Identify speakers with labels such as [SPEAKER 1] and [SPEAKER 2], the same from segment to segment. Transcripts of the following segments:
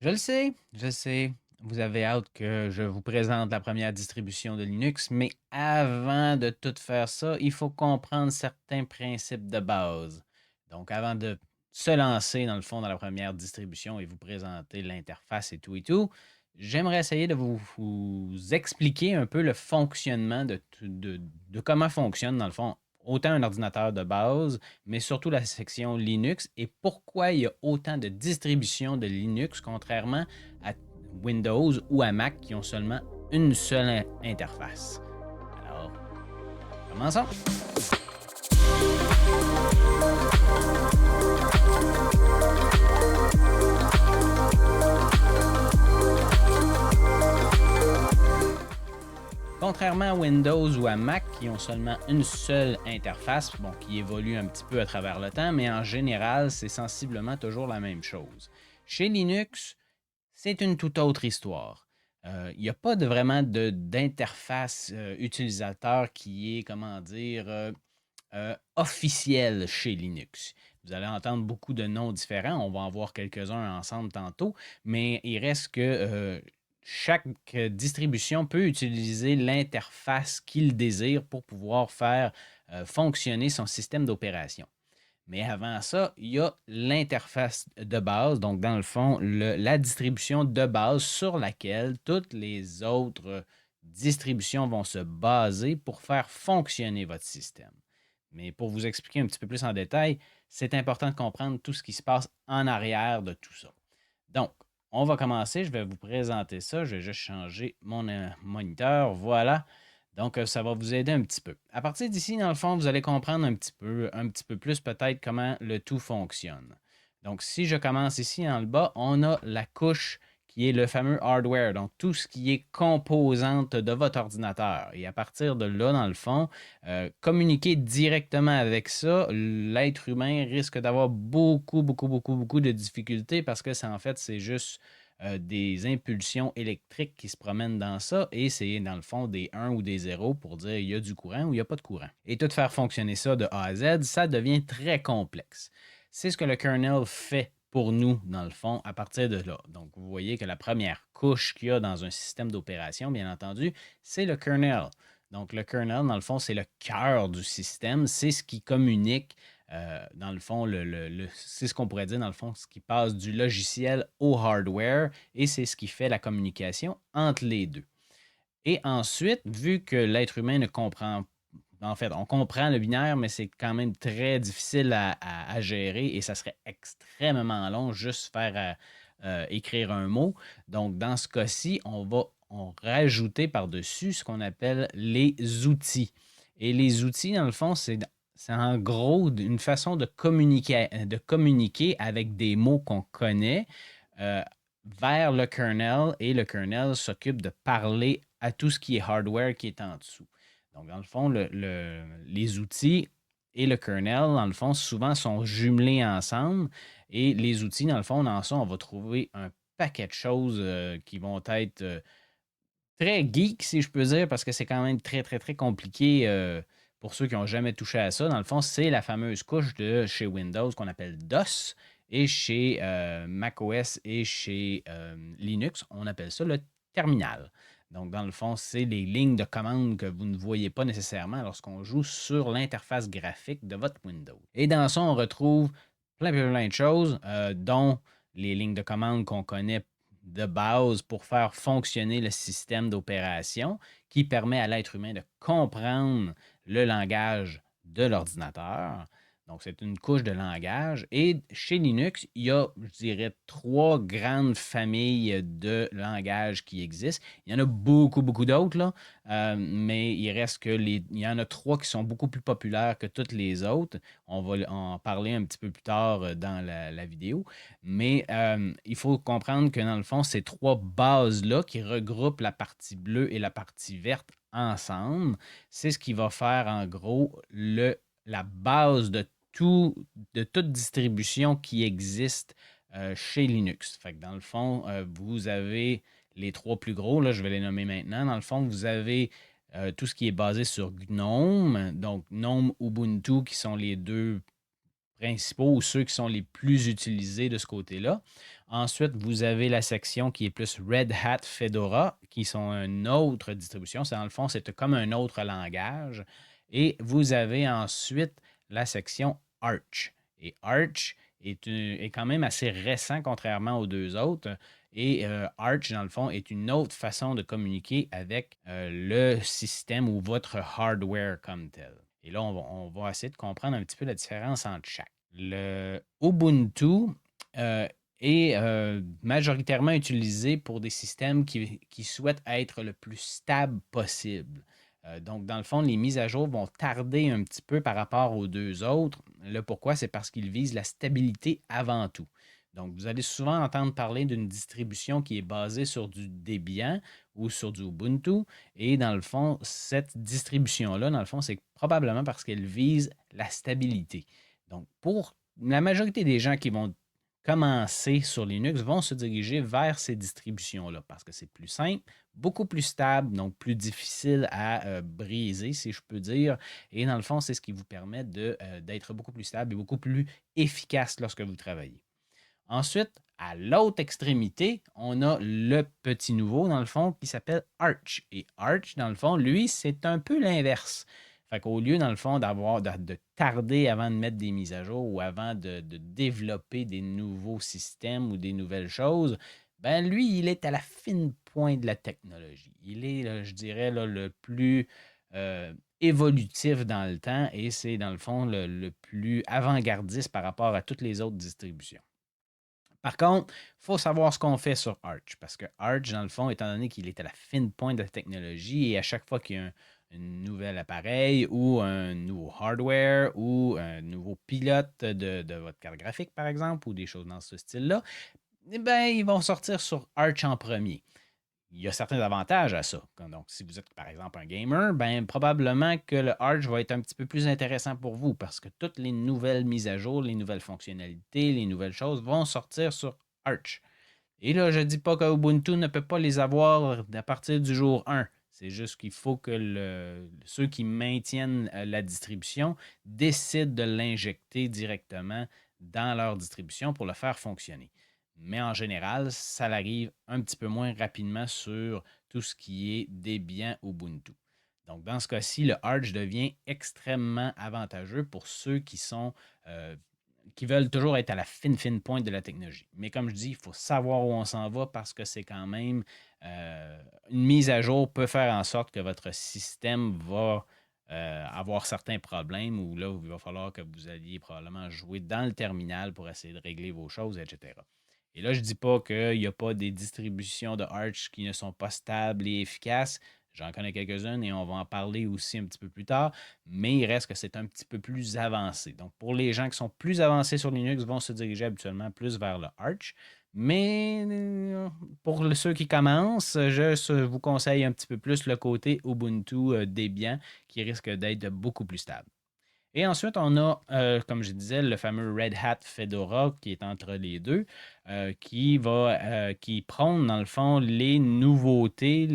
[SPEAKER 1] Je le sais. Vous avez hâte que je vous présente la première distribution de Linux, mais avant de tout faire ça, il faut comprendre certains principes de base. Donc, avant de se lancer dans le fond dans la première distribution et vous présenter l'interface et tout, j'aimerais essayer de vous expliquer un peu le fonctionnement de comment fonctionne dans le fond autant un ordinateur de base, mais surtout la section Linux et pourquoi il y a autant de distributions de Linux contrairement à Windows ou à Mac qui ont seulement une seule interface. Alors, commençons. Contrairement à Windows ou à Mac qui ont seulement une seule interface, bon, qui évolue un petit peu à travers le temps, mais en général, c'est sensiblement toujours la même chose. Chez Linux, c'est une toute autre histoire. Il n'y a pas vraiment d'interface utilisateur qui est, comment dire, officielle chez Linux. Vous allez entendre beaucoup de noms différents. On va en voir quelques-uns ensemble tantôt, mais il reste que chaque distribution peut utiliser l'interface qu'il désire pour pouvoir faire fonctionner son système d'opération. Mais avant ça, il y a l'interface de base, donc dans le fond, la distribution de base sur laquelle toutes les autres distributions vont se baser pour faire fonctionner votre système. Mais pour vous expliquer un petit peu plus en détail, c'est important de comprendre tout ce qui se passe en arrière de tout ça. Donc, on va commencer. Je vais vous présenter ça. Je vais juste changer mon moniteur. Voilà. Donc, ça va vous aider un petit peu. À partir d'ici, dans le fond, vous allez comprendre un petit peu plus peut-être comment le tout fonctionne. Donc, si je commence ici en le bas, on a la couche qui est le fameux hardware, donc tout ce qui est composante de votre ordinateur. Et à partir de là, dans le fond, communiquer directement avec ça, l'être humain risque d'avoir beaucoup de difficultés parce que en fait, c'est juste des impulsions électriques qui se promènent dans ça et c'est dans le fond des 1 ou des 0 pour dire il y a du courant ou il n'y a pas de courant. Et tout faire fonctionner ça de A à Z, ça devient très complexe. C'est ce que le kernel fait pour nous, dans le fond, à partir de là. Donc, vous voyez que la première couche qu'il y a dans un système d'opération, bien entendu, c'est le kernel. Donc, le kernel, dans le fond, c'est le cœur du système. C'est ce qui communique, dans le fond, c'est ce qu'on pourrait dire, dans le fond, ce qui passe du logiciel au hardware et c'est ce qui fait la communication entre les deux. Et ensuite, vu que l'être humain ne comprend en fait, on comprend le binaire, mais c'est quand même très difficile à gérer et ça serait extrêmement long juste faire écrire un mot. Donc, dans ce cas-ci, on rajouter par-dessus ce qu'on appelle les outils. Et les outils, dans le fond, c'est en gros une façon de communiquer avec des mots qu'on connaît euh, vers le kernel et le kernel s'occupe de parler à tout ce qui est hardware qui est en dessous. Donc, dans le fond, les outils et le kernel, dans le fond, souvent sont jumelés ensemble. Et les outils, dans le fond, dans ça, on va trouver un paquet de choses qui vont être très geek, si je peux dire, parce que c'est quand même très compliqué pour ceux qui n'ont jamais touché à ça. Dans le fond, c'est la fameuse couche de chez Windows qu'on appelle DOS et chez macOS et chez Linux, on appelle ça le terminal. Donc, dans le fond, c'est les lignes de commande que vous ne voyez pas nécessairement lorsqu'on joue sur l'interface graphique de votre Windows. Et dans ça, on retrouve plein de choses, dont les lignes de commande qu'on connaît de base pour faire fonctionner le système d'opération qui permet à l'être humain de comprendre le langage de l'ordinateur. Donc, c'est une couche de langage. Et chez Linux, il y a, je dirais, trois grandes familles de langages qui existent. Il y en a beaucoup d'autres, là, mais il reste que il y en a trois qui sont beaucoup plus populaires que toutes les autres. On va en parler un petit peu plus tard dans la vidéo. Mais il faut comprendre que dans le fond, ces trois bases-là qui regroupent la partie bleue et la partie verte ensemble, c'est ce qui va faire en gros la base de toute distribution qui existe chez Linux. Fait que dans le fond, vous avez les trois plus gros, là, je vais les nommer maintenant. Dans le fond, vous avez tout ce qui est basé sur GNOME, donc GNOME, Ubuntu, qui sont les deux principaux ou ceux qui sont les plus utilisés de ce côté-là. Ensuite, vous avez la section qui est plus Red Hat Fedora, qui sont une autre distribution. C'est dans le fond, c'est comme un autre langage. Et vous avez ensuite la section Arch. Et Arch est quand même assez récent contrairement aux deux autres. Et Arch, dans le fond, est une autre façon de communiquer avec le système ou votre hardware comme tel. Et là, on va essayer de comprendre un petit peu la différence entre chaque. Le Ubuntu euh, est majoritairement utilisé pour des systèmes qui souhaitent être le plus stable possible. Donc, dans le fond, les mises à jour vont tarder un petit peu par rapport aux deux autres. Le pourquoi, c'est parce qu'ils visent la stabilité avant tout. Donc, vous allez souvent entendre parler d'une distribution qui est basée sur du Debian ou sur du Ubuntu. Et dans le fond, cette distribution-là, dans le fond, c'est probablement parce qu'elle vise la stabilité. Donc, pour la majorité des gens qui vont commencer sur Linux vont se diriger vers ces distributions-là parce que c'est plus simple, beaucoup plus stable, donc plus difficile à briser, si je peux dire. Et dans le fond, c'est ce qui vous permet d'être beaucoup plus stable et beaucoup plus efficace lorsque vous travaillez. Ensuite, à l'autre extrémité, on a le petit nouveau, dans le fond, qui s'appelle Arch. Et Arch, dans le fond, lui, c'est un peu l'inverse. Fait qu'au lieu, dans le fond, de tarder avant de mettre des mises à jour ou avant de développer des nouveaux systèmes ou des nouvelles choses, ben lui, il est à la fine pointe de la technologie. Il est, là, je dirais, là, le plus évolutif dans le temps et c'est, dans le fond, le plus avant-gardiste par rapport à toutes les autres distributions. Par contre, il faut savoir ce qu'on fait sur Arch, parce que Arch, dans le fond, étant donné qu'il est à la fine pointe de la technologie, et à chaque fois qu'il y a un nouvel appareil ou un nouveau hardware ou un nouveau pilote de votre carte graphique, par exemple, ou des choses dans ce style-là, eh ben, ils vont sortir sur Arch en premier. Il y a certains avantages à ça. Donc, si vous êtes, par exemple, un gamer, ben, probablement que le Arch va être un petit peu plus intéressant pour vous parce que toutes les nouvelles mises à jour, les nouvelles fonctionnalités, les nouvelles choses vont sortir sur Arch. Et là, je ne dis pas que Ubuntu ne peut pas les avoir à partir du jour 1. C'est juste qu'il faut que ceux qui maintiennent la distribution décident de l'injecter directement dans leur distribution pour le faire fonctionner. Mais en général, ça arrive un petit peu moins rapidement sur tout ce qui est Debian Ubuntu. Donc, dans ce cas-ci, le Arch devient extrêmement avantageux pour ceux qui veulent toujours être à la fine, fine pointe de la technologie. Mais comme je dis, il faut savoir où on s'en va parce que c'est quand même une mise à jour peut faire en sorte que votre système va avoir certains problèmes où là, il va falloir que vous alliez probablement jouer dans le terminal pour essayer de régler vos choses, etc. Et là, je ne dis pas qu'il n'y a pas des distributions de Arch qui ne sont pas stables et efficaces. J'en connais quelques-unes et on va en parler aussi un petit peu plus tard, mais il reste que c'est un petit peu plus avancé. Donc, pour les gens qui sont plus avancés sur Linux, vont se diriger habituellement plus vers le Arch. Mais pour ceux qui commencent, vous conseille un petit peu plus le côté Ubuntu Debian qui risque d'être beaucoup plus stable. Et ensuite, on a, comme je disais, le fameux Red Hat Fedora qui est entre les deux, qui prône dans le fond les nouveautés,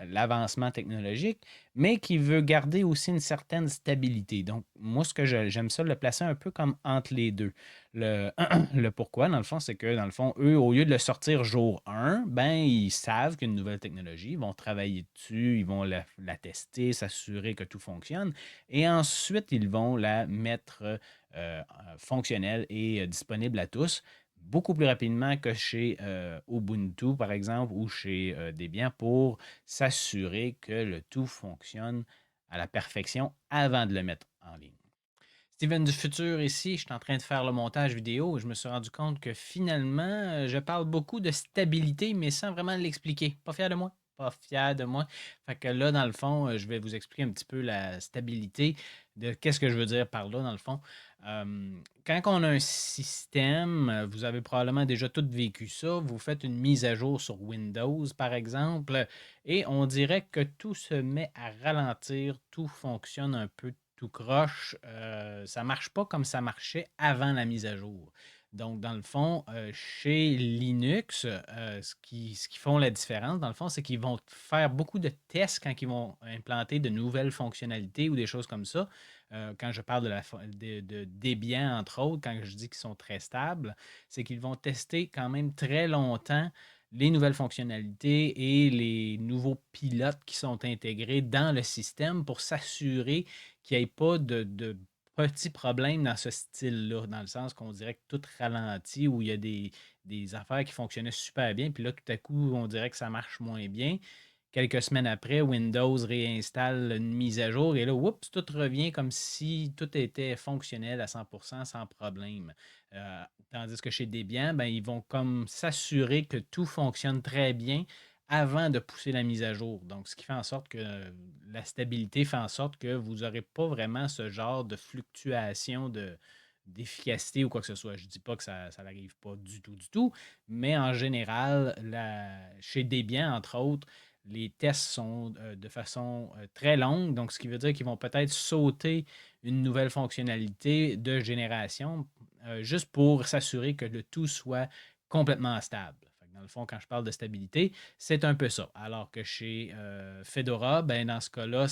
[SPEAKER 1] l'avancement technologique, mais qui veut garder aussi une certaine stabilité. Donc, moi, j'aime ça le placer un peu comme entre les deux. Le, le pourquoi, dans le fond, c'est que, dans le fond, eux, au lieu de le sortir jour 1, ben, ils savent qu'une nouvelle technologie, ils vont travailler dessus, ils vont la tester, s'assurer que tout fonctionne. Et ensuite, ils vont la mettre fonctionnelle et disponible à tous beaucoup plus rapidement que chez Ubuntu, par exemple, ou chez Debian pour s'assurer que le tout fonctionne à la perfection avant de le mettre en ligne. Steven du futur ici, je suis en train de faire le montage vidéo et je me suis rendu compte que finalement, je parle beaucoup de stabilité, mais sans vraiment l'expliquer. Pas fier de moi. Pas fier de moi. Fait que là, dans le fond, je vais vous expliquer un petit peu la stabilité de qu'est-ce que je veux dire par là, dans le fond. Quand on a un système, vous avez probablement déjà tout vécu ça. Vous faites une mise à jour sur Windows, par exemple, et on dirait que tout se met à ralentir, tout fonctionne un peu tout croche, ça marche pas comme ça marchait avant la mise à jour. Donc, dans le fond, chez Linux, ce qui font la différence, dans le fond, c'est qu'ils vont faire beaucoup de tests quand ils vont implanter de nouvelles fonctionnalités ou des choses comme ça. Quand je parle de Debian, entre autres, quand je dis qu'ils sont très stables, c'est qu'ils vont tester quand même très longtemps les nouvelles fonctionnalités et les nouveaux pilotes qui sont intégrés dans le système pour s'assurer qu'il n'y ait pas de petits problèmes dans ce style-là, dans le sens qu'on dirait que tout ralentit, où il y a des affaires qui fonctionnaient super bien, puis là, tout à coup, on dirait que ça marche moins bien. Quelques semaines après, Windows réinstalle une mise à jour et là, oups, tout revient comme si tout était fonctionnel à 100% sans problème. Euh, Tandis que chez Debian, ben, ils vont comme s'assurer que tout fonctionne très bien avant de pousser la mise à jour. Donc, ce qui fait en sorte que la stabilité fait en sorte que vous n'aurez pas vraiment ce genre de fluctuation d'efficacité ou quoi que ce soit. Je ne dis pas que ça n'arrive pas du tout, mais en général, chez Debian, entre autres, les tests sont de façon très longue, donc ce qui veut dire qu'ils vont peut-être sauter une nouvelle fonctionnalité de génération juste pour s'assurer que le tout soit complètement stable. Fait que dans le fond, quand je parle de stabilité, c'est un peu ça. Alors que chez Fedora, ben, dans ce cas-là,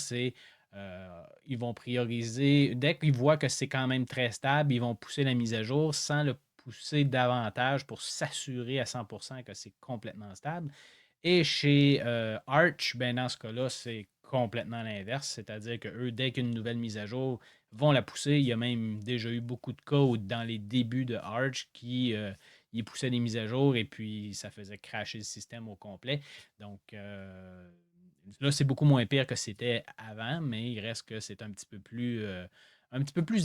[SPEAKER 1] ils vont prioriser, dès qu'ils voient que c'est quand même très stable, ils vont pousser la mise à jour sans le pousser davantage pour s'assurer à 100% que c'est complètement stable. Et chez Arch, ben dans ce cas-là, c'est complètement l'inverse. C'est-à-dire qu'eux, dès qu'une nouvelle mise à jour, vont la pousser. Il y a même déjà eu beaucoup de cas dans les débuts de Arch qui ils poussaient des mises à jour et puis ça faisait crasher le système au complet. Donc là, c'est beaucoup moins pire que c'était avant, mais il reste que c'est un petit peu plus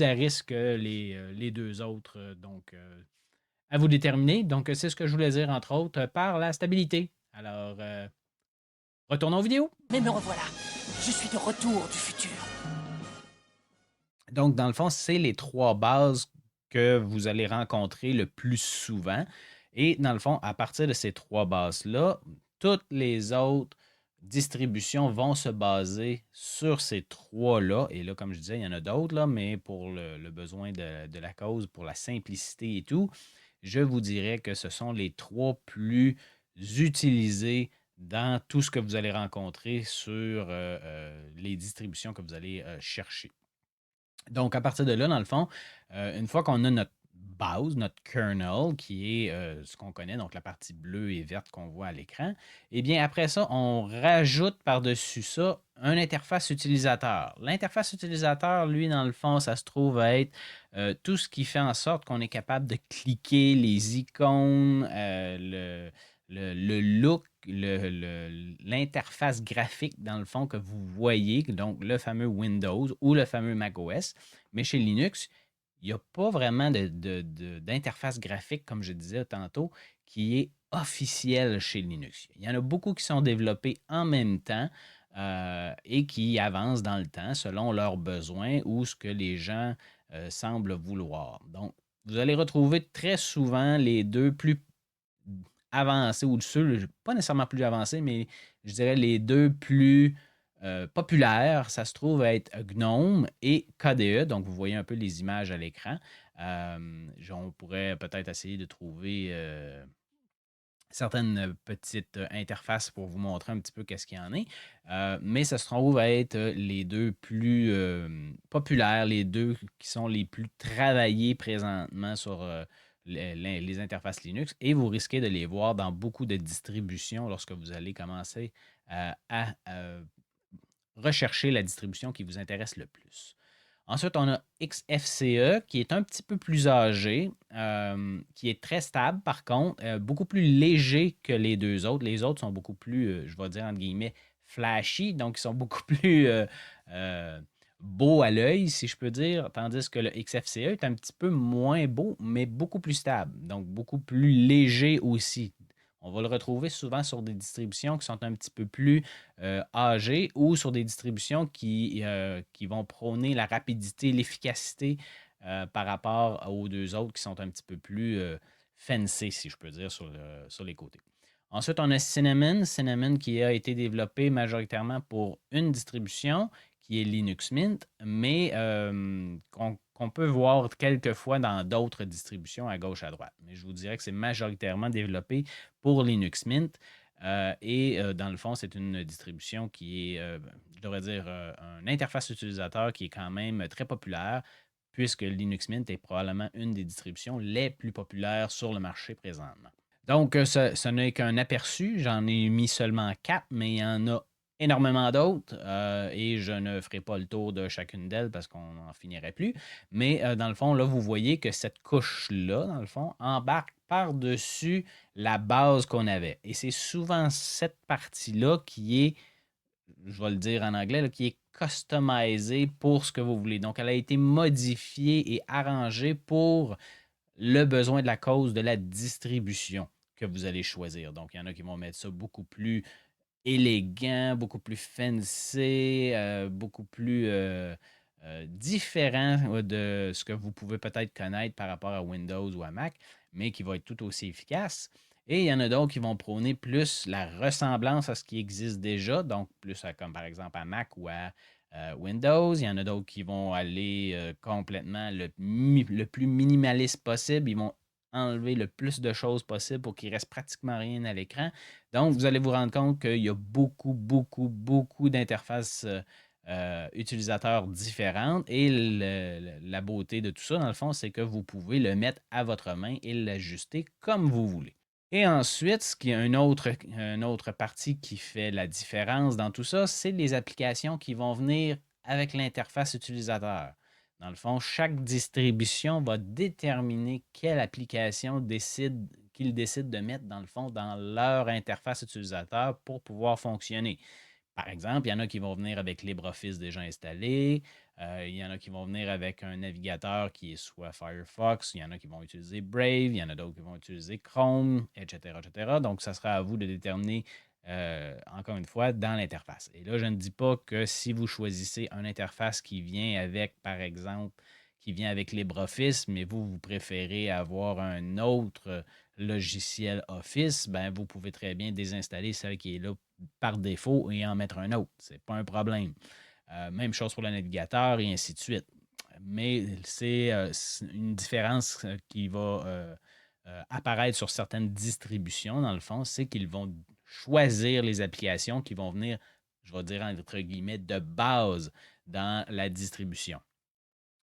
[SPEAKER 1] à risque que les deux autres. Donc, à vous déterminer. Donc, c'est ce que je voulais dire, entre autres, par la stabilité. Alors, retournons aux vidéos.
[SPEAKER 2] Mais me revoilà. Je suis de retour du futur.
[SPEAKER 1] Donc, dans le fond, c'est les trois bases que vous allez rencontrer le plus souvent. Et dans le fond, à partir de ces trois bases-là, toutes les autres distributions vont se baser sur ces trois-là. Et là, comme je disais, il y en a d'autres, là, mais pour le besoin de la cause, pour la simplicité et tout, je vous dirais que ce sont les trois plus utilisés dans tout ce que vous allez rencontrer sur les distributions que vous allez chercher. Donc, à partir de là, dans le fond, une fois qu'on a notre base, notre kernel, qui est ce qu'on connaît, donc la partie bleue et verte qu'on voit à l'écran, eh bien, après ça, on rajoute par-dessus ça une interface utilisateur. L'interface utilisateur, lui, dans le fond, ça se trouve à être tout ce qui fait en sorte qu'on est capable de cliquer les icônes, le look, l'interface graphique, dans le fond, que vous voyez, donc le fameux Windows ou le fameux macOS. Mais chez Linux, il n'y a pas vraiment d'interface graphique, comme je disais tantôt, qui est officielle chez Linux. Il y en a beaucoup qui sont développés en même temps et qui avancent dans le temps selon leurs besoins ou ce que les gens semblent vouloir. Donc, vous allez retrouver très souvent les deux plus avancés ou ceux, pas nécessairement plus avancés, mais je dirais les deux plus populaires, ça se trouve être GNOME et KDE. Donc, vous voyez un peu les images à l'écran. On pourrait peut-être essayer de trouver certaines petites interfaces pour vous montrer un petit peu qu'est-ce qu'il y en est. Mais ça se trouve à être les deux plus populaires, les deux qui sont les plus travaillés présentement sur les interfaces Linux. Et vous risquez de les voir dans beaucoup de distributions lorsque vous allez commencer à rechercher la distribution qui vous intéresse le plus. Ensuite, on a XFCE qui est un petit peu plus âgé, qui est très stable par contre, beaucoup plus léger que les deux autres. Les autres sont beaucoup plus, je vais dire entre guillemets, flashy, donc ils sont beaucoup plus euh, beaux à l'œil, si je peux dire, tandis que le XFCE est un petit peu moins beau, mais beaucoup plus stable, donc beaucoup plus léger aussi. On va le retrouver souvent sur des distributions qui sont un petit peu plus âgées ou sur des distributions qui vont prôner la rapidité, l'efficacité par rapport aux deux autres qui sont un petit peu plus fancy, si je peux dire, sur les côtés. Ensuite, on a Cinnamon. Cinnamon qui a été développé majoritairement pour une distribution qui est Linux Mint, mais qu'on peut voir quelquefois dans d'autres distributions à gauche, à droite. Mais je vous dirais que c'est majoritairement développé pour Linux Mint. Dans le fond, c'est une distribution qui est, je devrais dire, une interface utilisateur qui est quand même très populaire, puisque Linux Mint est probablement une des distributions les plus populaires sur le marché présentement. Donc, ce n'est qu'un aperçu. J'en ai mis seulement 4, mais il y en a énormément d'autres et je ne ferai pas le tour de chacune d'elles parce qu'on n'en finirait plus. Mais dans le fond, là, vous voyez que cette couche-là, dans le fond, embarque par-dessus la base qu'on avait. Et c'est souvent cette partie-là qui est, je vais le dire en anglais, là, qui est customisée pour ce que vous voulez. Donc, elle a été modifiée et arrangée pour le besoin de la cause de la distribution que vous allez choisir. Donc, il y en a qui vont mettre ça beaucoup plus élégant, beaucoup plus fancy, beaucoup plus différent de ce que vous pouvez peut-être connaître par rapport à Windows ou à Mac, mais qui va être tout aussi efficace. Et il y en a d'autres qui vont prôner plus la ressemblance à ce qui existe déjà, donc plus comme par exemple à Mac ou à Windows. Il y en a d'autres qui vont aller complètement le plus minimaliste possible. Ils vont enlever le plus de choses possible pour qu'il reste pratiquement rien à l'écran. Donc, vous allez vous rendre compte qu'il y a beaucoup, beaucoup, beaucoup d'interfaces utilisateurs différentes. Et la beauté de tout ça, dans le fond, c'est que vous pouvez le mettre à votre main et l'ajuster comme vous voulez. Et ensuite, ce qui est une autre partie qui fait la différence dans tout ça, c'est les applications qui vont venir avec l'interface utilisateur. Dans le fond, chaque distribution va déterminer quelle application qu'ils décident de mettre, dans le fond, dans leur interface utilisateur pour pouvoir fonctionner. Par exemple, il y en a qui vont venir avec LibreOffice déjà installé. Il y en a qui vont venir avec un navigateur qui est soit Firefox. Il y en a qui vont utiliser Brave. Il y en a d'autres qui vont utiliser Chrome, etc., etc. Donc, ça sera à vous de déterminer, encore une fois, dans l'interface. Et là, je ne dis pas que si vous choisissez une interface qui vient avec, par exemple, qui vient avec LibreOffice, mais vous préférez avoir un autre logiciel Office, ben, vous pouvez très bien désinstaller celle qui est là par défaut et en mettre un autre. Ce n'est pas un problème. Même chose pour le navigateur et ainsi de suite. Mais c'est une différence qui va apparaître sur certaines distributions, dans le fond, c'est qu'ils vont choisir les applications qui vont venir, je vais dire entre guillemets, de base dans la distribution.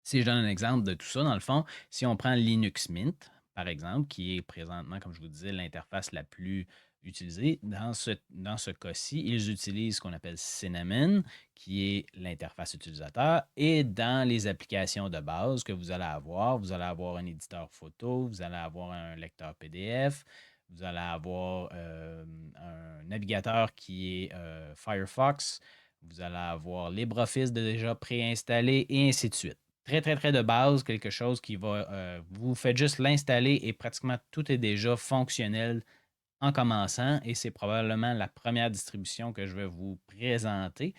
[SPEAKER 1] Si je donne un exemple de tout ça, dans le fond, si on prend Linux Mint, par exemple, qui est présentement, comme je vous disais, l'interface la plus utilisée, dans ce cas-ci, ils utilisent ce qu'on appelle Cinnamon, qui est l'interface utilisateur. Et dans les applications de base que vous allez avoir un éditeur photo, vous allez avoir un lecteur PDF, vous allez avoir un navigateur qui est Firefox, vous allez avoir LibreOffice déjà préinstallé et ainsi de suite. Très, très, très de base, quelque chose qui va, vous faites juste l'installer et pratiquement tout est déjà fonctionnel en commençant et c'est probablement la première distribution que je vais vous présenter.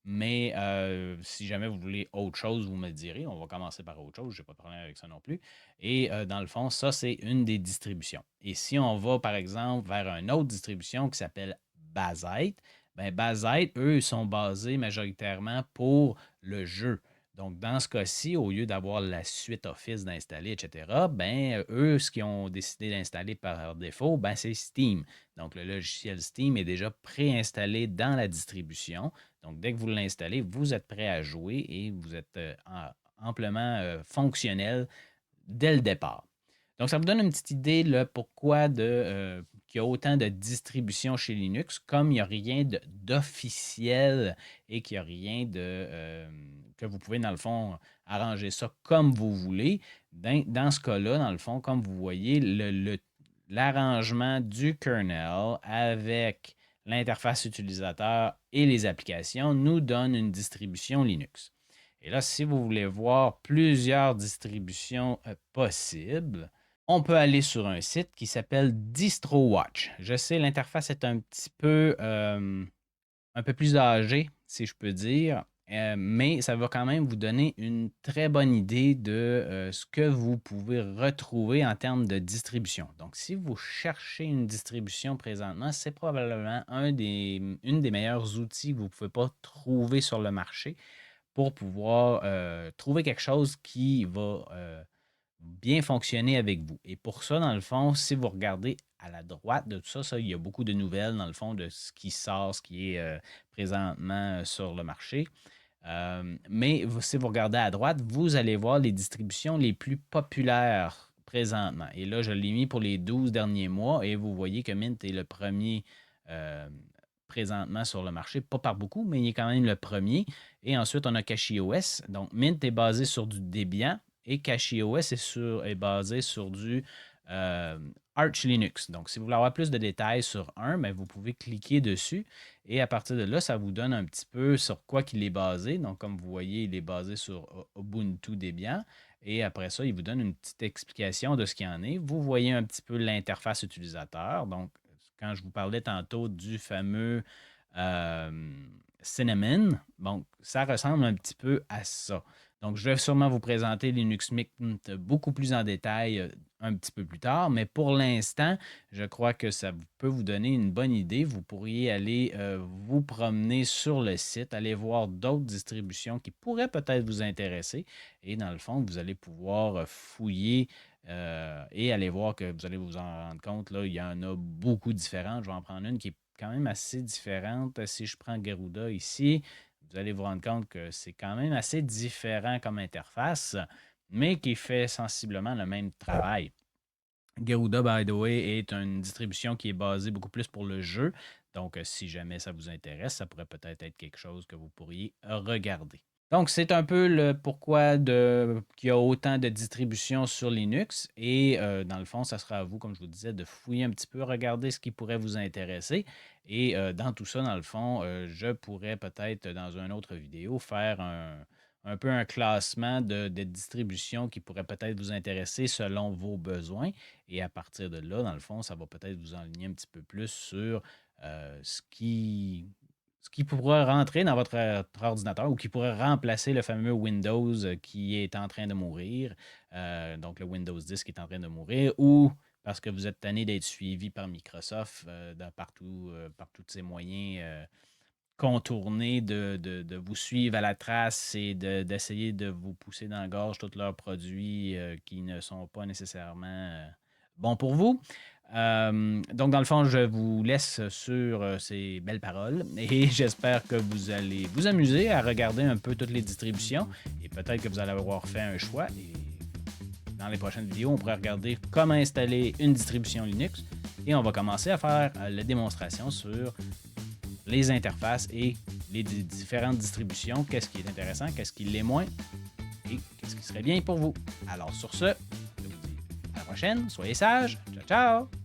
[SPEAKER 1] Mais si jamais vous voulez autre chose, vous me le direz. On va commencer par autre chose. Je n'ai pas de problème avec ça non plus. Et dans le fond, ça, c'est une des distributions. Et si on va, par exemple, vers une autre distribution qui s'appelle Bazite, ben Bazite, eux, ils sont basés majoritairement pour le jeu. Donc, dans ce cas-ci, au lieu d'avoir la suite Office d'installer, etc., ben, eux, ce qu'ils ont décidé d'installer par défaut, ben, c'est Steam. Donc, le logiciel Steam est déjà préinstallé dans la distribution. Donc, dès que vous l'installez, vous êtes prêt à jouer et vous êtes amplement fonctionnel dès le départ. Donc, ça vous donne une petite idée là, pourquoi qu'il y a autant de distributions chez Linux, comme il n'y a rien d'officiel et qu'il n'y a rien que vous pouvez, dans le fond, arranger ça comme vous voulez. Dans ce cas-là, dans le fond, comme vous voyez, l'arrangement du kernel avec l'interface utilisateur et les applications nous donne une distribution Linux. Et là, si vous voulez voir plusieurs distributions possibles, on peut aller sur un site qui s'appelle DistroWatch. Je sais, l'interface est un peu plus âgée, si je peux dire. mais ça va quand même vous donner une très bonne idée de ce que vous pouvez retrouver en termes de distribution. Donc, si vous cherchez une distribution présentement, c'est probablement une des meilleurs outils que vous ne pouvez pas trouver sur le marché pour pouvoir trouver quelque chose qui va bien fonctionner avec vous. Et pour ça, dans le fond, si vous regardez à la droite de tout ça, il y a beaucoup de nouvelles, dans le fond, de ce qui sort, ce qui est présentement sur le marché. Mais si vous regardez à droite, vous allez voir les distributions les plus populaires présentement. Et là, je l'ai mis pour les 12 derniers mois et vous voyez que Mint est le premier euh, présentement sur le marché. Pas par beaucoup, mais il est quand même le premier. Et ensuite, on a CachyOS. Donc, Mint est basé sur du Debian et CachyOS est basé sur du euh, Arch Linux. Donc, si vous voulez avoir plus de détails sur un, bien, vous pouvez cliquer dessus et à partir de là, ça vous donne un petit peu sur quoi qu'il est basé. Donc, comme vous voyez, il est basé sur Ubuntu Debian. Et après ça, il vous donne une petite explication de ce qu'il y en est. Vous voyez un petit peu l'interface utilisateur. Donc, quand je vous parlais tantôt du fameux euh, Cinnamon, bon, ça ressemble un petit peu à ça. Donc, je vais sûrement vous présenter Linux Mint beaucoup plus en détail un petit peu plus tard, mais pour l'instant, je crois que ça peut vous donner une bonne idée. Vous pourriez aller vous promener sur le site, aller voir d'autres distributions qui pourraient peut-être vous intéresser. Et dans le fond, vous allez pouvoir fouiller et aller voir que vous allez vous en rendre compte, là, il y en a beaucoup différentes. Je vais en prendre une qui est quand même assez différente. Si je prends Garuda ici, vous allez vous rendre compte que c'est quand même assez différent comme interface, mais qui fait sensiblement le même travail. Garuda, by the way, est une distribution qui est basée beaucoup plus pour le jeu. Donc, si jamais ça vous intéresse, ça pourrait peut-être être quelque chose que vous pourriez regarder. Donc, c'est un peu le pourquoi qu'il y a autant de distributions sur Linux. Et dans le fond, ça sera à vous, comme je vous disais, de fouiller un petit peu, regarder ce qui pourrait vous intéresser. Et dans tout ça, dans le fond, je pourrais peut-être, dans une autre vidéo, faire un peu un classement de distributions qui pourraient peut-être vous intéresser selon vos besoins. Et à partir de là, dans le fond, ça va peut-être vous enligner un petit peu plus sur ce qui pourrait rentrer dans votre ordinateur ou qui pourrait remplacer le fameux Windows qui est en train de mourir, donc le Windows 10 qui est en train de mourir, ou parce que vous êtes tanné d'être suivi par Microsoft partout, par tous ces moyens contournés de vous suivre à la trace et d'essayer de vous pousser dans la gorge tous leurs produits qui ne sont pas nécessairement bons pour vous. Donc, dans le fond, je vous laisse sur ces belles paroles et j'espère que vous allez vous amuser à regarder un peu toutes les distributions et peut-être que vous allez avoir fait un choix. Et dans les prochaines vidéos, on pourra regarder comment installer une distribution Linux et on va commencer à faire la démonstration sur les interfaces et les différentes distributions, qu'est-ce qui est intéressant, qu'est-ce qui l'est moins et qu'est-ce qui serait bien pour vous. Alors, sur ce, je vous dis à la prochaine, soyez sages, ciao, ciao!